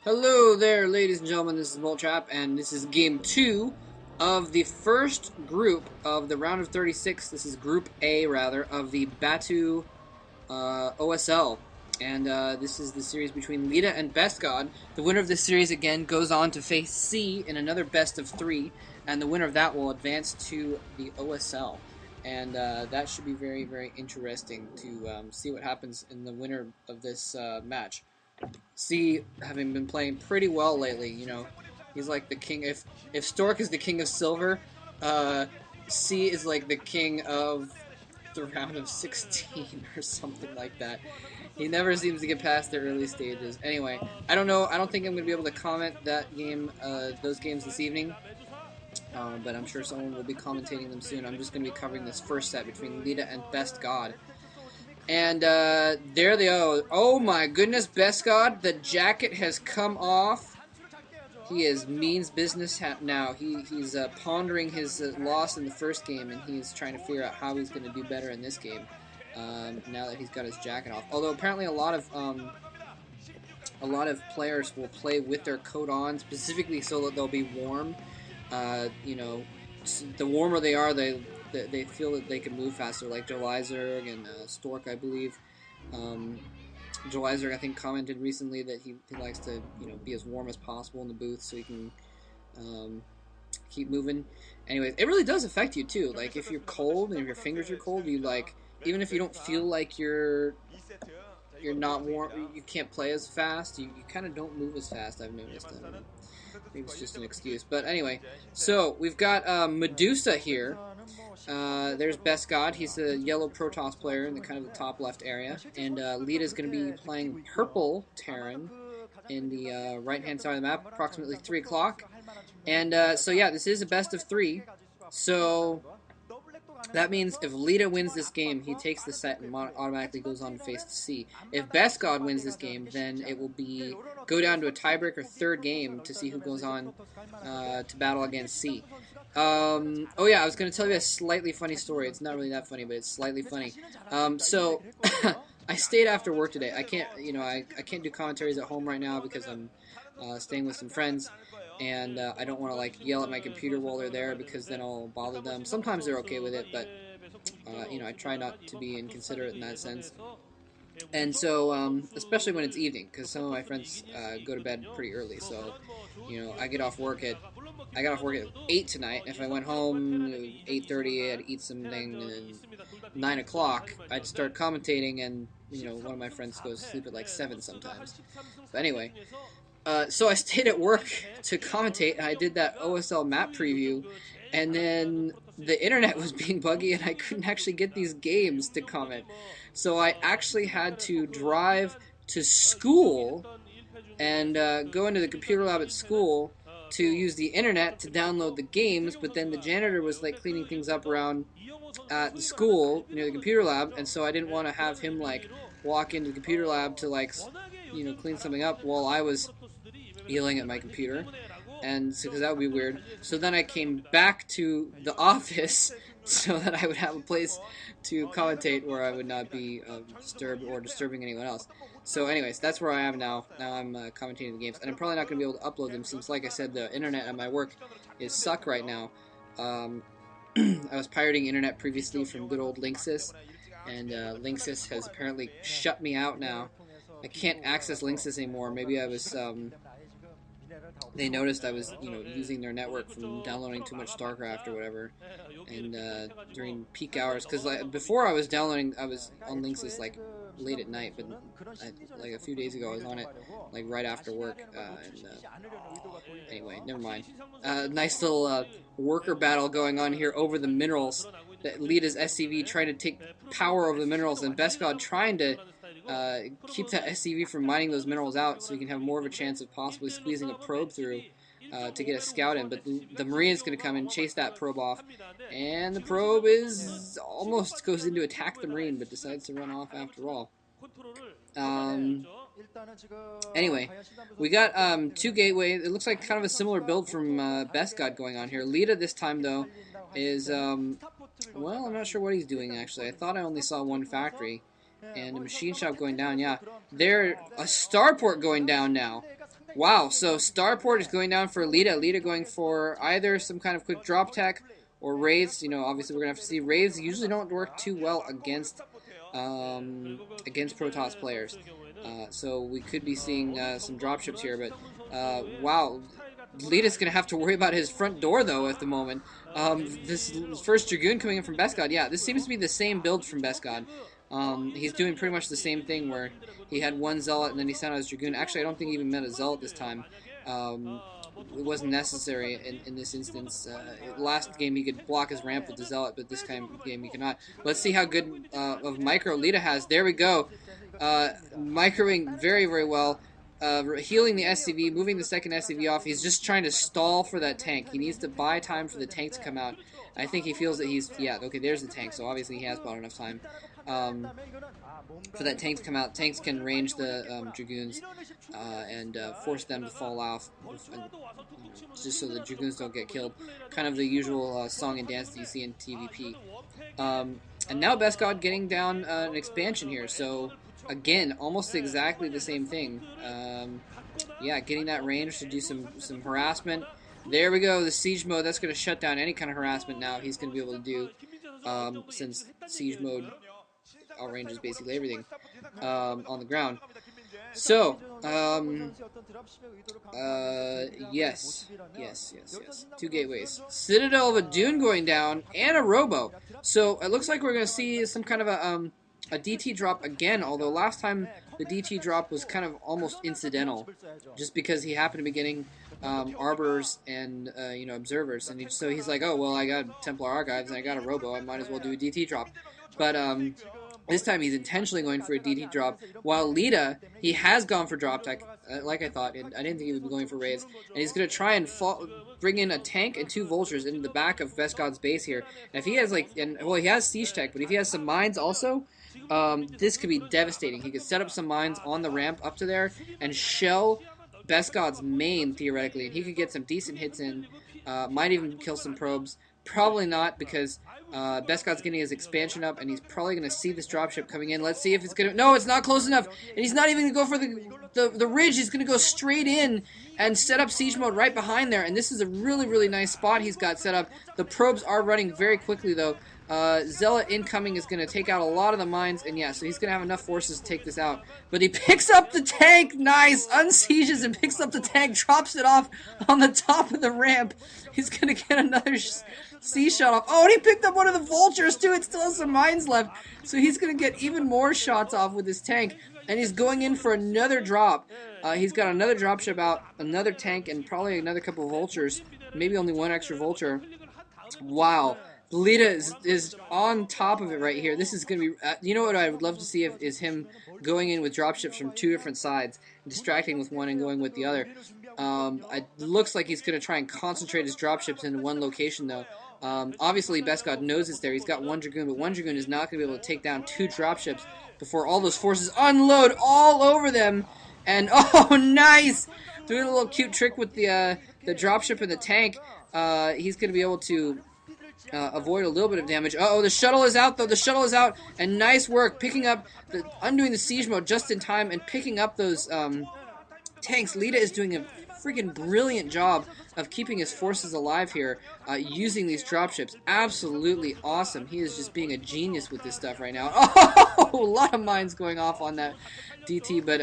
Hello there, ladies and gentlemen. This is Trap, and this is game 2 of the first group of the round of 36. This is Group A, rather, of the BaToo OSL. And this is the series between Leta and BestGod. The winner of this series, again, goes on to face C in another best of 3, and the winner of that will advance to the OSL. And that should be very, very interesting to see what happens in the winner of this match. C, having been playing pretty well lately, he's like the king. If Stork is the king of silver, C is like the king of the round of 16 or something like that. He never seems to get past the early stages. Anyway, I don't know. I don't think I'm going to be able to comment that game, those games this evening. But I'm sure someone will be commentating them soon. I'm just going to be covering this first set between Leta and BestGod. And there they are. Oh my goodness, BestGod, the jacket has come off. He is means business now. He's pondering his loss in the first game, and he's trying to figure out how he's going to do better in this game. Now that he's got his jacket off. Although apparently a lot of players will play with their coat on, specifically so that they'll be warm. The warmer they are, they feel that they can move faster, like Jolizerg and Stork, I believe. Jolizerg, I think, commented recently that he likes to be as warm as possible in the booth so he can keep moving. Anyways, it really does affect you too. Like if you're cold and if your fingers are cold, you even if you don't feel like you're not warm, you can't play as fast. You kind of don't move as fast. I've noticed. Maybe it's just an excuse. But anyway, so we've got Medusa here. There's BestGod. He's a yellow Protoss player in the kind of the top left area. And Leta's going to be playing purple Terran in the right-hand side of the map, approximately 3 o'clock. And so yeah, this is a best of 3. So that means if Leta wins this game, he takes the set and automatically goes on to face C. If BestGod wins this game, then it will go down to a tiebreaker third game to see who goes on to battle against C. Oh yeah, I was going to tell you a slightly funny story. It's not really that funny, but it's slightly funny. So I stayed after work today. I can't, I can't do commentaries at home right now because I'm staying with some friends. And I don't want to yell at my computer while they're there because then I'll bother them. Sometimes they're okay with it, but I try not to be inconsiderate in that sense. And so, especially when it's evening, because some of my friends go to bed pretty early. So, I got off work at 8 tonight. If I went home at 8:30, I'd eat something, and then 9 o'clock, I'd start commentating, and one of my friends goes to sleep at 7 sometimes. But anyway. So I stayed at work to commentate, and I did that OSL map preview, and then the internet was being buggy, and I couldn't actually get these games to comment. So I actually had to drive to school and go into the computer lab at school to use the internet to download the games, but then the janitor was cleaning things up around at the school near the computer lab, and so I didn't want to have him walk into the computer lab to clean something up while I was yelling at my computer, and because that would be weird. So then I came back to the office so that I would have a place to commentate where I would not be disturbed or disturbing anyone else. So anyways, that's where I am now. Now I'm commentating the games, and I'm probably not going to be able to upload them since, like I said, the internet at my work is suck right now. I was pirating internet previously from good old Linksys, and Linksys has apparently shut me out now. I can't access Linksys anymore. Maybe I was they noticed I was, using their network from downloading too much StarCraft or whatever, and during peak hours, because before I was downloading, I was on Linksys late at night, but a few days ago I was on it right after work, anyway, never mind. Nice little worker battle going on here over the minerals. That Leta's SCV trying to take power over the minerals, and BestGod trying to keep that SCV from mining those minerals out so you can have more of a chance of possibly squeezing a probe through to get a scout in. But the Marine's going to come and chase that probe off, and the probe almost goes in to attack the Marine, but decides to run off after all. Anyway, we got 2 gateways. It looks like kind of a similar build from BestGod going on here. Leta this time, though, is, well, I'm not sure what he's doing, actually. I thought I only saw 1 factory. And a machine shop going down, yeah. There's a starport going down now. Wow, so Starport is going down for Leta. Leta going for either some kind of quick drop tech or raids. You know, obviously we're going to have to see. Raids usually don't work too well against Protoss players. So we could be seeing some dropships here, but wow. Leta's going to have to worry about his front door, though, at the moment. This first Dragoon coming in from BestGod, yeah, this seems to be the same build from BestGod. He's doing pretty much the same thing where he had one Zealot and then he sent out his Dragoon. Actually, I don't think he even meant a Zealot this time. It wasn't necessary in this instance. Last game he could block his ramp with the Zealot, but this game he cannot. Let's see how good of micro Leta has. There we go. Microing very, very well. Healing the SCV, moving the second SCV off. He's just trying to stall for that tank. He needs to buy time for the tank to come out. I think he feels that he's, yeah, okay, there's the tank, so obviously he has bought enough time for that tank to come out. Tanks can range the Dragoons and force them to fall off, just so the Dragoons don't get killed. Kind of the usual song and dance that you see in TVP. And now BestGod getting down an expansion here, so again, almost exactly the same thing. Yeah, getting that range to do some harassment. There we go, the siege mode. That's going to shut down any kind of harassment now he's going to be able to do, since siege mode outranges basically everything on the ground. So, yes. 2 gateways. Citadel of a Dune going down, and a Robo. So, it looks like we're going to see some kind of a DT drop again, although last time the DT drop was kind of almost incidental, just because he happened to be getting Arbors and you know, Observers, and so he's like, oh, well, I got Templar Archives and I got a Robo, I might as well do a DT drop. But this time he's intentionally going for a DT drop, while Leta, he has gone for drop tech, like I thought. I didn't think he would be going for raids, and he's going to try and bring in a tank and 2 vultures into the back of BestGod's base here. And if he has, like, well, he has siege tech, but if he has some mines also, this could be devastating. He could set up some mines on the ramp up to there and shell BestGod's main, theoretically, and he could get some decent hits in, might even kill some probes. Probably not, because BestGod's getting his expansion up, and he's probably going to see this dropship coming in. Let's see if it's going to... No, it's not close enough, and he's not even going to go for the ridge. He's going to go straight in and set up siege mode right behind there, and this is a really, really nice spot he's got set up. The probes are running very quickly, though. Zealot incoming is going to take out a lot of the mines, and yeah, so he's going to have enough forces to take this out. But he picks up the tank, nice, unsieges and picks up the tank, drops it off on the top of the ramp. He's going to get another sea shot off. Oh, and he picked up one of the vultures too. It still has some mines left, so he's going to get even more shots off with his tank. And he's going in for another drop. He's got another dropship out, another tank, and probably another couple of vultures. Maybe only one extra vulture. Wow. Leta is on top of it right here. This is going to be... you know what I would love to see is him going in with dropships from 2 different sides, distracting with one and going with the other. It looks like he's going to try and concentrate his dropships into one location, though. Obviously, BestGod knows it's there. He's got 1 Dragoon, but 1 Dragoon is not going to be able to take down 2 dropships before all those forces unload all over them. And, oh, nice! Doing a little cute trick with the dropship and the tank. He's going to be able to... avoid a little bit of damage. Uh-oh, the shuttle is out, though. The shuttle is out, and nice work picking up, undoing the siege mode just in time and picking up those tanks. Leta is doing a freaking brilliant job of keeping his forces alive here, using these dropships. Absolutely awesome. He is just being a genius with this stuff right now. Oh, a lot of mines going off on that DT, but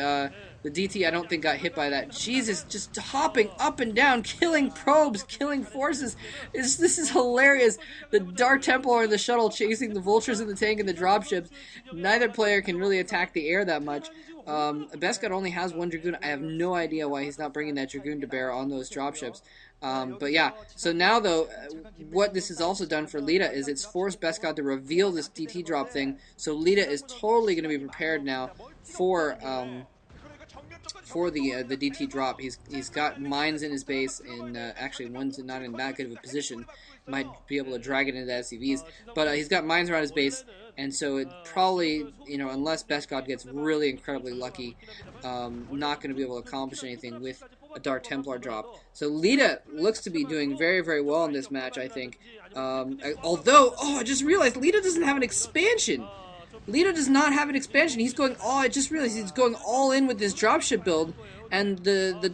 the DT I don't think got hit by that. Jesus, just hopping up and down, killing probes, killing forces. This is hilarious. The Dark Templar and the shuttle chasing the vultures in the tank and the dropships. Neither player can really attack the air that much. BestGod only has 1 Dragoon. I have no idea why he's not bringing that Dragoon to bear on those dropships. But yeah, so now though, what this has also done for Leta is it's forced BestGod to reveal this DT drop thing. So Leta is totally going to be prepared now for the DT drop. He's got mines in his base, and actually one's not in that good of a position. Might be able to drag it into the SCVs, but he's got mines around his base, and so it probably, you know, unless BestGod gets really incredibly lucky, not going to be able to accomplish anything with a Dark Templar drop. So Leta looks to be doing very, very well in this match, I think. Although, oh, I just realized Leta doesn't have an expansion. Leta does not have an expansion. He's going all... I just realized he's going all in with this dropship build, and the